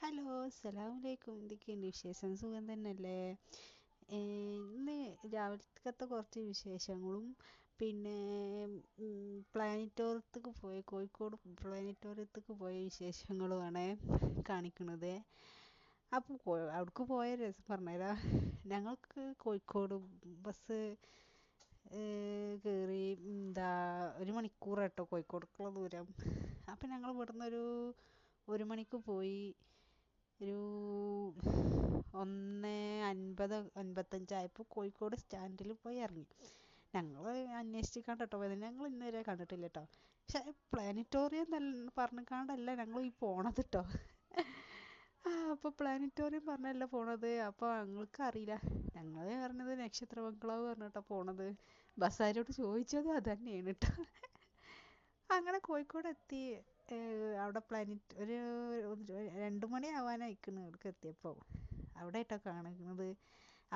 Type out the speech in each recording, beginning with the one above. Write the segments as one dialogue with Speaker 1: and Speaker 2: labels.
Speaker 1: Hello, അസ്സലാമലൈക്കും. എന്തൊക്കെയുണ്ട് വിശേഷം? സുഖം തന്നെയല്ലേ? ഇന്ന് രാവിലത്തെ കുറച്ച് വിശേഷങ്ങളും പിന്നെ പ്ലാനറ്റോറിയത്തേക്ക് പോയ കോഴിക്കോട് പ്ലാനറ്റോറിയത്തേക്ക് പോയ വിശേഷങ്ങളുമാണ് കാണിക്കുന്നത്. അപ്പോൾ അവിടേക്ക് പോയ രസം പറഞ്ഞുതരാം. ഞങ്ങൾക്ക് കോഴിക്കോട് ബസ് കയറി ഒരു മണിക്കൂർ കേട്ടോ കോഴിക്കോടേക്കുള്ള ദൂരം. അപ്പം ഞങ്ങൾ ഇവിടുന്ന് ഒരു മണിക്ക് പോയി. ഒരു 1:55 കോഴിക്കോട് സ്റ്റാൻഡിൽ പോയി ഇറങ്ങി. ഞങ്ങൾ അന്വേഷിച്ചിക്കാണ്ട് കേട്ടോ പോയത്. ഞങ്ങൾ ഇന്നുവരെ കണ്ടിട്ടില്ല കേട്ടോ. പക്ഷേ പ്ലാനറ്റോറിയം പറഞ്ഞിക്കാണ്ടല്ല ഞങ്ങൾ ഈ പോണത് കേട്ടോ. അപ്പോൾ പ്ലാനറ്റോറിയം പറഞ്ഞല്ല പോണത്. അപ്പോൾ ഞങ്ങൾക്ക് അറിയില്ല. ഞങ്ങൾ പറഞ്ഞത് നക്ഷത്ര ബംഗ്ലാവ് പറഞ്ഞിട്ടാണ് പോണത്. ബസ്സുകാരോട് ചോദിച്ചത് അത് തന്നെയാണ് കേട്ടോ. അങ്ങനെ കോഴിക്കോട് എത്തി. അവിടെ ഒരു 2 മണി ആവാനായിക്കണ് അവിടേക്ക് എത്തിയപ്പോൾ. അവിടെ ആയിട്ടാണ് കാണുന്നത്.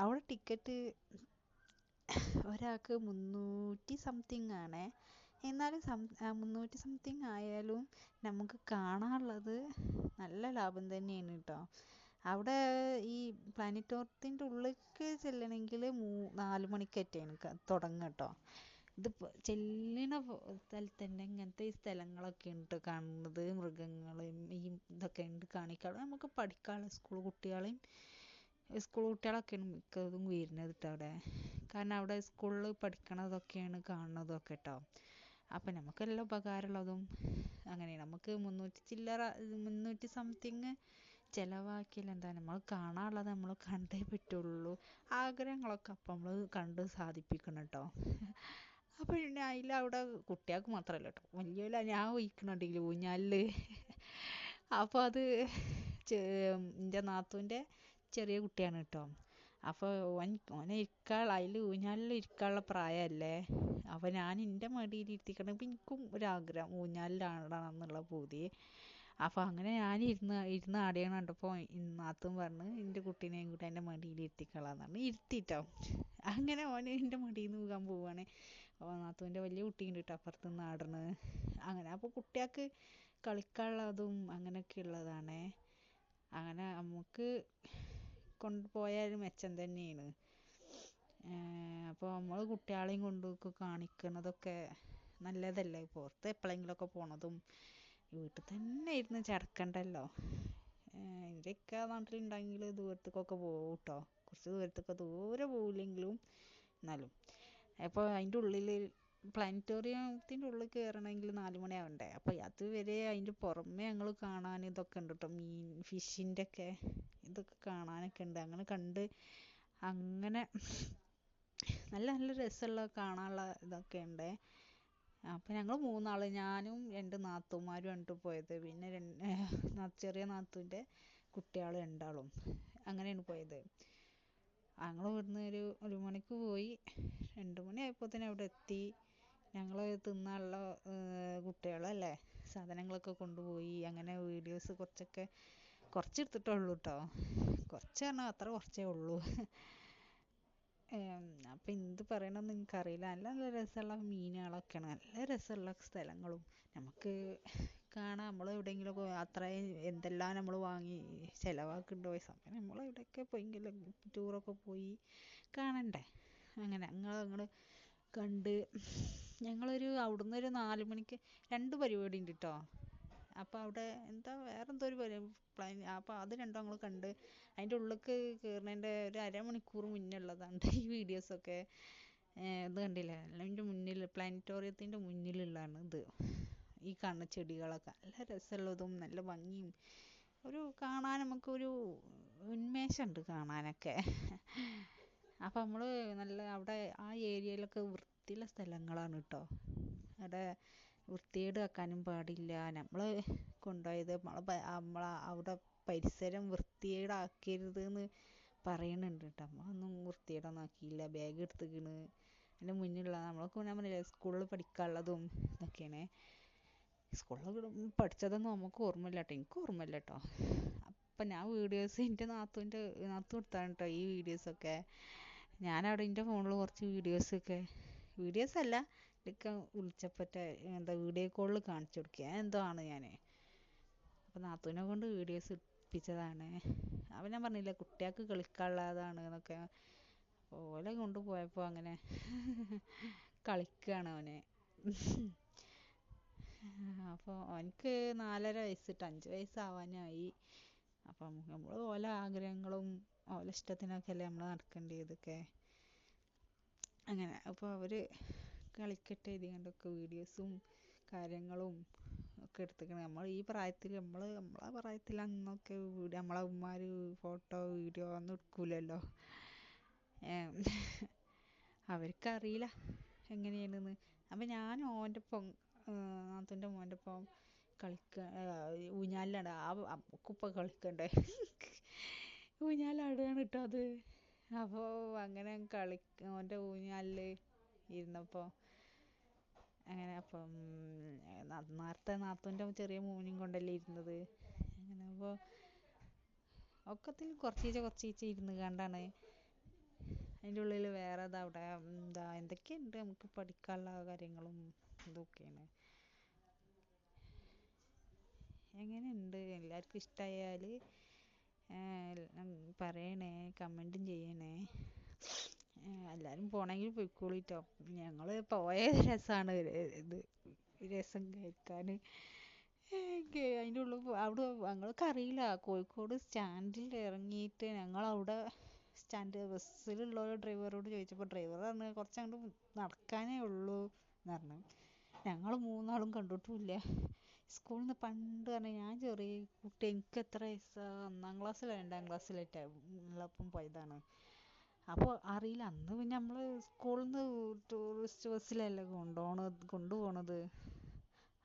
Speaker 1: അവിടെ ടിക്കറ്റ് ഒരാൾക്ക് 300 സംതിങ് ആണ്. എന്നാലും 300 സംതിങ് ആയാലും നമുക്ക് കാണാനുള്ളത് നല്ല ലാഭം തന്നെയാണ് കേട്ടോ. അവിടെ ഈ പ്ലാനറ്റോറിയത്തിൻ്റെ ഉള്ളിലേക്ക് ചെല്ലണമെങ്കിൽ 4 മണിക്കേറ്റാണ് തുടങ്ങുക കേട്ടോ. ഇത് ചെല്ലണ സ്ഥലത്ത് തന്നെ ഇങ്ങനത്തെ ഈ സ്ഥലങ്ങളൊക്കെ ഉണ്ട് കാണുന്നത്. മൃഗങ്ങളും ഈ ഇതൊക്കെ ഉണ്ട് കാണിക്കാൻ. നമുക്ക് പഠിക്കാനുള്ള സ്കൂൾ കുട്ടികളൊക്കെയാണ് മിക്കതും വരുന്നത് കേട്ടോ അവിടെ. കാരണം അവിടെ സ്കൂളിൽ പഠിക്കണതൊക്കെയാണ് കാണുന്നതൊക്കെ കേട്ടോ. അപ്പം നമുക്കെല്ലാം ഉപകാരമുള്ളതും അങ്ങനെയാണ്. നമുക്ക് 300 സംതിങ് ചിലവാക്കിയാൽ എന്താ നമ്മൾ കാണാനുള്ളത് നമ്മൾ കണ്ടേ പറ്റുള്ളൂ. ആഗ്രഹങ്ങളൊക്കെ അപ്പം നമ്മൾ കണ്ട് സാധിപ്പിക്കണം കേട്ടോ. അപ്പോൾ പിന്നെ അവിടെ കുട്ടികൾക്ക് മാത്രമല്ല കേട്ടോ, വലിയ ഞാൻ വഹിക്കണുണ്ടെങ്കിൽ ഊഞ്ഞാലിൽ. അപ്പോൾ അത് എൻ്റെ നാത്തൂൻ്റെ ചെറിയ കുട്ടിയാണ് കേട്ടോ. അപ്പോൾ ഓനെ അതിൽ ഊഞ്ഞാലിൽ ഇരിക്കാനുള്ള പ്രായമല്ലേ. അപ്പോൾ ഞാൻ എൻ്റെ മടിയിൽ ഇരുത്തിക്കണം. അപ്പം എനിക്കും ഒരാഗ്രഹം ഊഞ്ഞാലിലാടണം എന്നുള്ള പൂതി. അപ്പോൾ അങ്ങനെ ഞാൻ ഇരുന്ന് ആടിയാണ് കണ്ടപ്പോൾ നാത്തും പറഞ്ഞ് എൻ്റെ കുട്ടീനെയും കൂടി എൻ്റെ മടിയിൽ ഇരുത്തിക്കളാന്ന് പറഞ്ഞ് ഇരുത്തിട്ടോ. അങ്ങനെ ഓന് എൻ്റെ മടിയിൽ നിന്ന് വീകാൻ പോവുകയാണ്. അപ്പോൾ നാത്തൂൻ്റെ വലിയ കുട്ടീൻ്റെ കേട്ടോ അപ്പുറത്ത് നിന്ന് ആടണത്. അങ്ങനെ അപ്പോൾ കുട്ടികൾക്ക് കളിക്കാനുള്ളതും അങ്ങനെയൊക്കെ ഉള്ളതാണ്. അങ്ങനെ നമുക്ക് കൊണ്ടുപോയാൽ മെച്ചം തന്നെയാണ്. അപ്പോൾ നമ്മൾ കുട്ടികളെയും കൊണ്ടൊക്കെ കാണിക്കുന്നതൊക്കെ നല്ലതല്ലേ. പുറത്ത് എപ്പോഴെങ്കിലുമൊക്കെ പോണതും വീട്ടിൽ തന്നെ ഇരുന്ന് ചടക്കണ്ടല്ലോ. എൻ്റെയൊക്കെ നാട്ടിലുണ്ടെങ്കിൽ ദൂരത്തേക്കൊക്കെ പോകും കേട്ടോ. കുറച്ച് ദൂരത്തേക്ക് ദൂരെ പോവില്ലെങ്കിലും എന്നാലും. അപ്പോൾ അതിൻ്റെ ഉള്ളിൽ പ്ലാനറ്റോറിയത്തിൻ്റെ ഉള്ളിൽ കയറണമെങ്കിൽ 4 മണി ആവണ്ടേ. അപ്പോൾ അതുവരെ അതിൻ്റെ പുറമേ ഞങ്ങൾ കാണാൻ ഇതൊക്കെ ഉണ്ട് കേട്ടോ. ഫിഷിൻ്റെ ഒക്കെ ഇതൊക്കെ കാണാനൊക്കെ ഉണ്ട്. അങ്ങനെ കണ്ട് അങ്ങനെ നല്ല നല്ല രസമുള്ള കാണാനുള്ള ഇതൊക്കെ ഉണ്ട്. അപ്പോൾ ഞങ്ങൾ 3 ആൾ, ഞാനും 2 നാത്തൂന്മാരും ഉണ്ട് പോയത്. പിന്നെ ചെറിയ നാത്തൂൻ്റെ കുട്ടികൾ 2 ആളും അങ്ങനെയാണ് പോയത്. ഞങ്ങൾ ഇവിടുന്ന് ഒരു മണിക്ക് പോയി. 2 മണി ആയപ്പോൾ തന്നെ അവിടെ എത്തി. ഞങ്ങൾ തിന്നാനുള്ള കുട്ടികളല്ലേ സാധനങ്ങളൊക്കെ കൊണ്ടുപോയി. അങ്ങനെ വീഡിയോസ് കുറച്ച് എടുത്തിട്ടുള്ളൂ കേട്ടോ. കുറച്ച് പറഞ്ഞാൽ അത്ര കുറച്ചേ ഉള്ളൂ. അപ്പം എന്ത് പറയണമെന്ന് എനിക്കറിയില്ല. നല്ല നല്ല രസമുള്ള മീനുകളൊക്കെയാണ്. നല്ല രസമുള്ള സ്ഥലങ്ങളും നമുക്ക് കാണാം. നമ്മൾ എവിടെയെങ്കിലുമൊക്കെ അത്രയും എന്തെല്ലാം നമ്മൾ വാങ്ങി ചിലവാക്കുന്നുണ്ടോ ഈ സമയം. നമ്മൾ എവിടെയൊക്കെ പോയെങ്കിലും ടൂറൊക്കെ പോയി കാണണ്ടേ. അങ്ങനെ ഞങ്ങൾ കണ്ട് അവിടുന്ന് ഒരു 4 മണിക്ക് 2 പരിപാടി ഉണ്ട് കേട്ടോ. അപ്പോൾ അവിടെ വേറെന്തോ ഒരു അപ്പോൾ അത് രണ്ടും ഞങ്ങൾ കണ്ട്. അതിൻ്റെ ഉള്ളിലേക്ക് കയറുന്നതിൻ്റെ ഒരു അരമണിക്കൂർ മുന്നേ ഉള്ളതാണ് ഈ വീഡിയോസൊക്കെ. ഇത് കണ്ടില്ലേ, അതിൻ്റെ മുന്നിൽ പ്ലാനറ്റോറിയത്തിൻ്റെ മുന്നിലുള്ളതാണ് ഇത്. ഈ കാണുന്ന ചെടികളൊക്കെ നല്ല രസമുള്ളതും നല്ല ഭംഗിയും കാണാൻ നമുക്കൊരു ഉന്മേഷമുണ്ട് കാണാനൊക്കെ. അപ്പം നമ്മൾ അവിടെ ആ ഏരിയയിലൊക്കെ വൃത്തിയുള്ള സ്ഥലങ്ങളാണ് കേട്ടോ. അവിടെ വൃത്തികേട് വെക്കാനും പാടില്ല. നമ്മൾ കൊണ്ടുപോയത് അവിടെ പരിസരം വൃത്തികേടാക്കരുത് എന്ന് പറയുന്നുണ്ട് കേട്ടോ. നമ്മളൊന്നും വൃത്തികേടൊന്നും ആക്കിയില്ല. ബാഗ് എടുത്തിക്കണ്. അതിൻ്റെ മുന്നിലുള്ള നമ്മളൊക്കെ ഞാൻ പറഞ്ഞില്ലേ സ്കൂളിൽ പഠിക്കാനുള്ളതും ഇതൊക്കെയാണ്. സ്കൂളിൽ പഠിച്ചതൊന്നും നമുക്ക് ഓർമ്മയില്ല കേട്ടോ. എനിക്ക് ഓർമ്മയില്ല കേട്ടോ. അപ്പം ഞാൻ വീഡിയോസ് എൻ്റെ നാത്തു എടുത്താണ് കേട്ടോ ഈ വീഡിയോസൊക്കെ. ഞാനവിടെ എൻ്റെ ഫോണിൽ കുറച്ച് വീഡിയോസല്ല ഇതൊക്കെ വിളിച്ചപ്പോൾ വീഡിയോ കോളിൽ കാണിച്ചു കൊടുക്കുക എന്തോ ആണ് ഞാൻ. അപ്പോൾ നാത്തൂനെ കൊണ്ട് വീഡിയോസ് എടുപ്പിച്ചതാണ്. അപ്പോൾ ഞാൻ പറഞ്ഞില്ലേ കുട്ടികൾക്ക് കളിക്കാനുള്ളതാണ് എന്നൊക്കെ. ഓലെ കൊണ്ടുപോയപ്പോൾ അങ്ങനെ കളിക്കുകയാണ് അവന്. അപ്പോൾ അവനക്ക് 4.5 വയസ്സിട്ട് 5 വയസ്സാവാനായി. അപ്പം നമ്മൾ ഓലെ ആഗ്രഹങ്ങളും ഓലെ ഇഷ്ടത്തിനൊക്കെ അല്ലേ നമ്മൾ നടക്കേണ്ടതൊക്കെ. അങ്ങനെ അപ്പോൾ അവർ കളിക്കട്ടെ ഇത് കണ്ടൊക്കെ വീഡിയോസും കാര്യങ്ങളും ഒക്കെ എടുത്തിക്കണം. നമ്മൾ ഈ പ്രായത്തിൽ നമ്മളെ പ്രായത്തിൽ അന്നൊക്കെ നമ്മളെ ഉമ്മാർ ഫോട്ടോ വീഡിയോ ഒന്നും എടുക്കൂലല്ലോ. അവർക്കറിയില്ല എങ്ങനെയാണെന്ന്. അപ്പം ഞാൻ ഓൻ്റെ ഒപ്പം നാത്തൂൻ്റെ മോൻ്റെ ഒപ്പം ഊഞ്ഞാലിലാണ്. അമ്മക്കിപ്പോൾ കളിക്കണ്ടേ, ഊഞ്ഞാലാടുകയാണ് കേട്ടോ അത്. അപ്പോൾ അങ്ങനെ ഓൻ്റെ ഊഞ്ഞാലിൽ ഇരുന്നപ്പോൾ അങ്ങനെ അപ്പം നേരത്തെ നാത്തൂൻ്റെ ചെറിയ മോനും കൊണ്ടല്ലേ ഇരുന്നത്. അങ്ങനെ അപ്പോൾ ഒക്കത്തിൽ കുറച്ചീച്ച ഇരുന്ന് കണ്ടാണ്. അതിൻ്റെ ഉള്ളിൽ വേറെ അവിടെ എന്തൊക്കെയുണ്ട് നമുക്ക് പഠിക്കാനുള്ള കാര്യങ്ങളും ഇതൊക്കെയാണ്. എങ്ങനെയുണ്ട് എല്ലാവർക്കും ഇഷ്ടമായാൽ പറയണേ, കമൻറ്റും ചെയ്യണേ. എല്ലാവരും പോണെങ്കിൽ പോയിക്കോളിട്ടോ. ഞങ്ങൾ പോയ രസമാണ് ഇത്, രസം കേൾക്കാൻ. അതിൻ്റെ ഉള്ളിൽ അവിടെ ഞങ്ങൾക്ക് അറിയില്ല. കോഴിക്കോട് സ്റ്റാൻഡിൽ ഇറങ്ങിയിട്ട് ഞങ്ങളവിടെ ബസ്സിലുള്ള ഡ്രൈവറോട് ചോദിച്ചപ്പോൾ ഡ്രൈവർ പറഞ്ഞു കുറച്ചങ്ങോട്ട് നടക്കാനേ ഉള്ളൂ എന്ന് പറഞ്ഞു. ഞങ്ങൾ 3 ആളും കണ്ടിട്ടുമില്ല. സ്കൂളിൽ നിന്ന് പണ്ട് പറഞ്ഞാൽ ഞാൻ ചെറിയ കുട്ടി, എനിക്ക് എത്ര വയസ്സാണ്, 1-ാം ക്ലാസ്സിലോ 2-ാം ക്ലാസ്സിലായിട്ട് ഉള്ളപ്പം പോയതാണ്. അപ്പോൾ അറിയില്ല. അന്ന് പിന്നെ നമ്മൾ സ്കൂളിൽ നിന്ന് ടൂറിസ്റ്റ് ബസ്സിലല്ലേ കൊണ്ടുപോകണത്.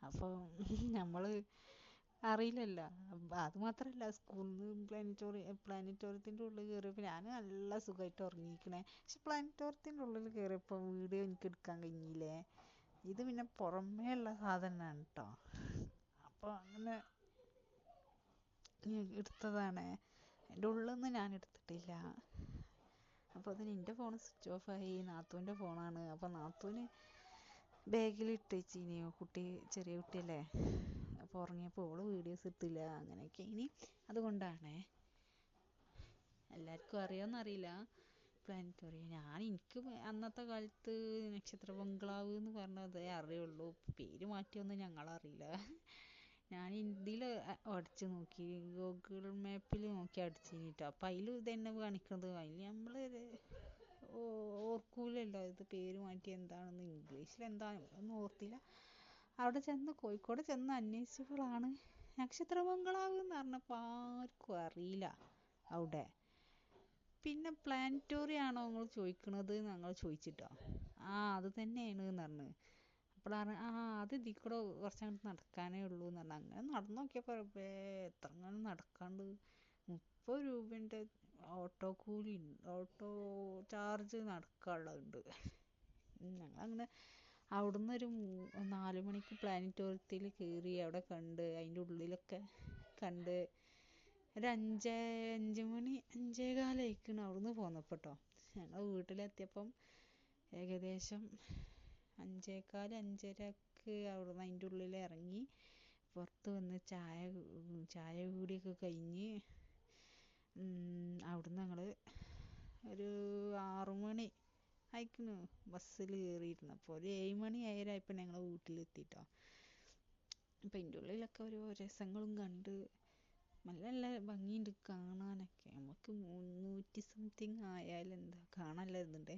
Speaker 1: അപ്പോൾ നമ്മൾ അറിയില്ലല്ലോ. അത് മാത്രമല്ല സ്കൂളിൽ നിന്ന് പ്ലാനറ്റോറിയത്തിൻ്റെ ഉള്ളിൽ കയറിയപ്പോൾ ഞാൻ നല്ല സുഖമായിട്ട് ഉറങ്ങിയിരിക്കണേ. പക്ഷെ പ്ലാനറ്റോറിയത്തിൻ്റെ ഉള്ളിൽ കയറിയപ്പോൾ വീഡിയോ എനിക്ക് എടുക്കാൻ കഴിഞ്ഞില്ലേ. ഇത് പിന്നെ പുറമേ ഉള്ള സാധനമാണ് കേട്ടോ. അപ്പോൾ അങ്ങനെ എടുത്തതാണ്. അതിൻ്റെ ഉള്ളിൽ നിന്ന് ഞാൻ എടുത്തിട്ടില്ല. അപ്പോൾ അതിന് എൻ്റെ ഫോൺ സ്വിച്ച് ഓഫായി. നാത്തൂൻ്റെ ഫോണാണ്. അപ്പോൾ നാത്തൂന് ബാഗിലിട്ട് വെച്ചിനി. ചെറിയ കുട്ടിയല്ലേ. അപ്പോൾ ഉറങ്ങിയപ്പോൾ ഓള് വീഡിയോസ് എടുത്തില്ല. അങ്ങനെയൊക്കെ ഇനി അതുകൊണ്ടാണ്. എല്ലാവർക്കും അറിയാമെന്നറിയില്ല പ്ലാനറ്റോറിയം. എനിക്ക് അന്നത്തെ കാലത്ത് നക്ഷത്ര ബംഗ്ലാവ് എന്ന് പറഞ്ഞതേ അറിയുള്ളൂ. പേര് മാറ്റിയൊന്നും ഞങ്ങളറിയില്ല. ഞാൻ ഇതിൽ അടിച്ച് നോക്കി, ഗൂഗിൾ മാപ്പിൽ നോക്കി അടിച്ചിട്ടോ. അപ്പം അതിൽ ഇതന്നെ കാണിക്കുന്നത്. അതിൽ നമ്മൾ ഓർക്കൂലല്ലോ ഇത് പേര് മാറ്റി എന്താണെന്ന്. ഇംഗ്ലീഷിൽ ഒന്നും ഓർത്തില്ല. അവിടെ കോഴിക്കോട് ചെന്ന് അന്വേഷിച്ചപ്പോഴാണ് നക്ഷത്ര ബംഗ്ലാവ് എന്ന് പറഞ്ഞപ്പോൾ ആർക്കും അറിയില്ല അവിടെ. പിന്നെ പ്ലാനറ്റോറിയം ആണോ നിങ്ങൾ ചോദിക്കണത് ഞങ്ങൾ ചോദിച്ചിട്ടോ. അത് തന്നെയാണ് എന്ന് പറഞ്ഞു. അപ്പോഴാണ് അത് ഇതിൽ കൂടെ കുറച്ചങ്ങോട്ട് നടക്കാനേ ഉള്ളൂ എന്ന് പറഞ്ഞു. അങ്ങനെ നടന്നു നോക്കിയപ്പോൾ എത്ര നടക്കാണ്ട് 30 രൂപേൻ്റെ ഓട്ടോ ചാർജ് നടക്കാനുള്ളതുണ്ട്. ഞങ്ങളങ്ങനെ അവിടുന്ന് ഒരു 4 മണിക്ക് പ്ലാനറ്റോറിയത്തിൽ കയറി. അവിടെ കണ്ട് അതിൻ്റെ ഉള്ളിലൊക്കെ കണ്ട് ഒരു 5 മണി 5:15 ആയിക്കണ് അവിടുന്ന് പോന്നപ്പോൾ കേട്ടോ. ഞങ്ങൾ വീട്ടിലെത്തിയപ്പം ഏകദേശം 5:15 5:30ക്ക് അവിടുന്ന് അതിൻ്റെ ഉള്ളിൽ ഇറങ്ങി പുറത്ത് വന്ന് ചായ കൂടിയൊക്കെ കഴിഞ്ഞ് അവിടുന്ന് ഞങ്ങൾ ഒരു 6 മണി ആയിക്കണ് ബസ്സിൽ കയറിയിരുന്നപ്പോൾ. ഒരു 7 മണി 7:30 ആയപ്പോൾ ഞങ്ങൾ വീട്ടിലെത്തിട്ടോ. അപ്പം അതിൻ്റെ ഉള്ളിലൊക്കെ ഓരോ രസങ്ങളും കണ്ട് നല്ല ഭംഗിയുണ്ട് കാണാനൊക്കെ. നമുക്ക് 300 സംതിങ് ആയാലെന്താ കാണാനുള്ളതുണ്ട്.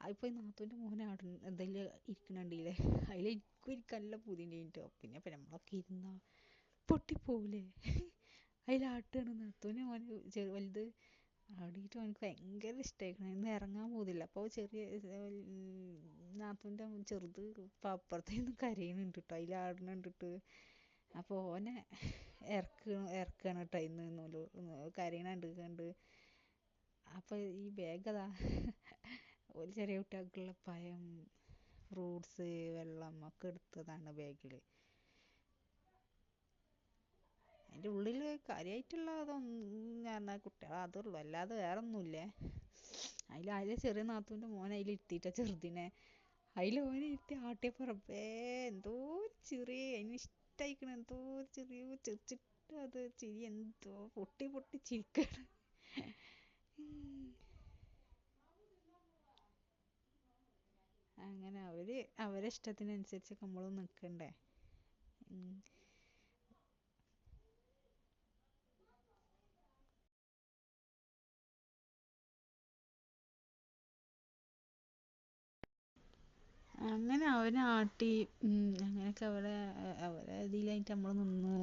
Speaker 1: അതിപ്പോൾ നാത്തൂൻ്റെ മോനെ അവിടെ എന്തെങ്കിലും ഇരിക്കണുണ്ടല്ലേ, അതിൽ എനിക്കും ഇരിക്കാൻ നല്ല പൂതിയുണ്ടായിട്ടോ. പിന്നെ അപ്പം നമ്മളൊക്കെ ഇരുന്നാൽ പൊട്ടിപ്പോവില്ലേ. അതിലാട്ടാണ് നാത്തൂൻ്റെ മോന് വലുത് ആടിയിട്ട്. അവനക്ക് ഭയങ്കര ഇഷ്ടമായിരിക്കണം. ഇന്ന് ഇറങ്ങാൻ പോകുന്നില്ല. അപ്പോൾ നാത്തൂൻ്റെ ചെറുത് ഇപ്പം അപ്പുറത്തേന്ന് കരയുന്നുണ്ട് കേട്ടോ. അതിലാടണുണ്ടിട്ട്. അപ്പോൾ ഓനെ ഇറക്കുകയാണ് കേട്ടോ. ഇന്ന് കരയണുണ്ട് കണ്ട്. അപ്പോൾ ഈ ബാഗതാ ഒരു ചെറിയ കുട്ടികൾക്കുള്ള പഴം, ഫ്രൂട്ട്സ്, വെള്ളം ഒക്കെ എടുത്തതാണ് ബാഗിൽ. അതിൻ്റെ ഉള്ളിൽ കാര്യമായിട്ടുള്ള അതൊന്നും പറഞ്ഞാൽ കുട്ടികൾ അതുള്ളൂ, അല്ലാതെ വേറെ ഒന്നുമില്ലേ. അതിൽ ചെറിയ നാത്തൂൻ്റെ മോനെ അതിലിരുത്തിയിട്ടാ ചെറുതിനെ. ഓനെ ഇരുത്തി ആട്ടിയപ്പോൾ റബ്ബേ എന്തോ ചെറിയ അതിന് ഇഷ്ടമായിക്കണം. എന്തോ ചെറിയ അത് ചിരി എന്തോ പൊട്ടി പൊട്ടി ചിരിക്കണം. അങ്ങനെ അവരെ ഇഷ്ടത്തിനനുസരിച്ച് നമ്മളും നിൽക്കണ്ടേ. ഉം. അങ്ങനെ അവനെ ആട്ടി അങ്ങനെയൊക്കെ അവരെ ഇതിലായിട്ട് നമ്മൾ നിന്നു.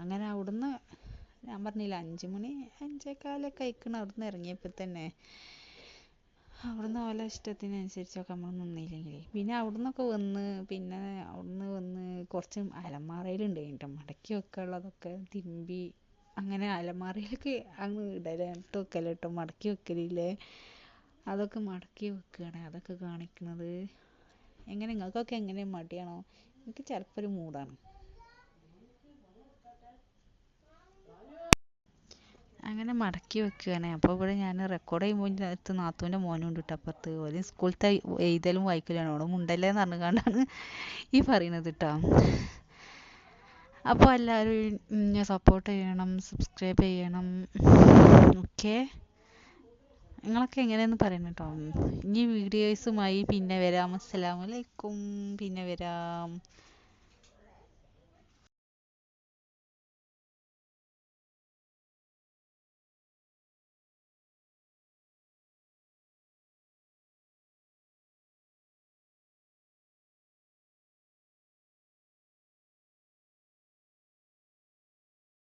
Speaker 1: അങ്ങനെ അവിടുന്ന് ഞാൻ പറഞ്ഞില്ല 5 മണി 5:15 ആയിക്കണ് അവിടുന്ന് ഇറങ്ങിയപ്പോൾ തന്നെ. അവിടുന്ന് ഓലെ ഇഷ്ടത്തിനനുസരിച്ചൊക്കെ നമ്മൾ നിന്നില്ലെങ്കിൽ പിന്നെ അവിടുന്ന് വന്ന് കുറച്ച് അലമാറയിലുണ്ടായി കേട്ടോ മടക്കി വെക്കാനുള്ളതൊക്കെ തിരുമ്പി അങ്ങനെ അലമാറയിലൊക്കെ അങ്ങ് ഇടലിട്ട് വെക്കല കേട്ടോ, മടക്കി വെക്കലില്ലേ. അതൊക്കെ മടക്കി വെക്കുകയാണ് അതൊക്കെ കാണിക്കണത്. നിങ്ങൾക്കൊക്കെ എങ്ങനെ മടിയാണോ? എനിക്ക് ചിലപ്പോൾ ഒരു മൂടാണ്. അങ്ങനെ മടക്കി വെക്കുകയാണ്. അപ്പോൾ ഇവിടെ ഞാൻ റെക്കോർഡ് ചെയ്യുമ്പോൾ അടുത്ത് നാത്തൂൻ്റെ മോനും ഉണ്ട് കേട്ടോ അപ്പുറത്ത്. ഒരു സ്കൂളത്തെ എഴുതലും വായിക്കലാണ്, അവിടെ മുണ്ടല്ലേന്ന് പറഞ്ഞുകൊണ്ടാണ് ഈ പറയുന്നത് കേട്ടോ. അപ്പോൾ എല്ലാവരും സപ്പോർട്ട് ചെയ്യണം, സബ്സ്ക്രൈബ് ചെയ്യണം. ഓക്കെ, നിങ്ങളൊക്കെ എങ്ങനെയെന്ന് പറയണം കേട്ടോ. ഇനി വീഡിയോസുമായി പിന്നെ വരാം. അസ്സലാമു അലൈക്കും. പിന്നെ വരാം.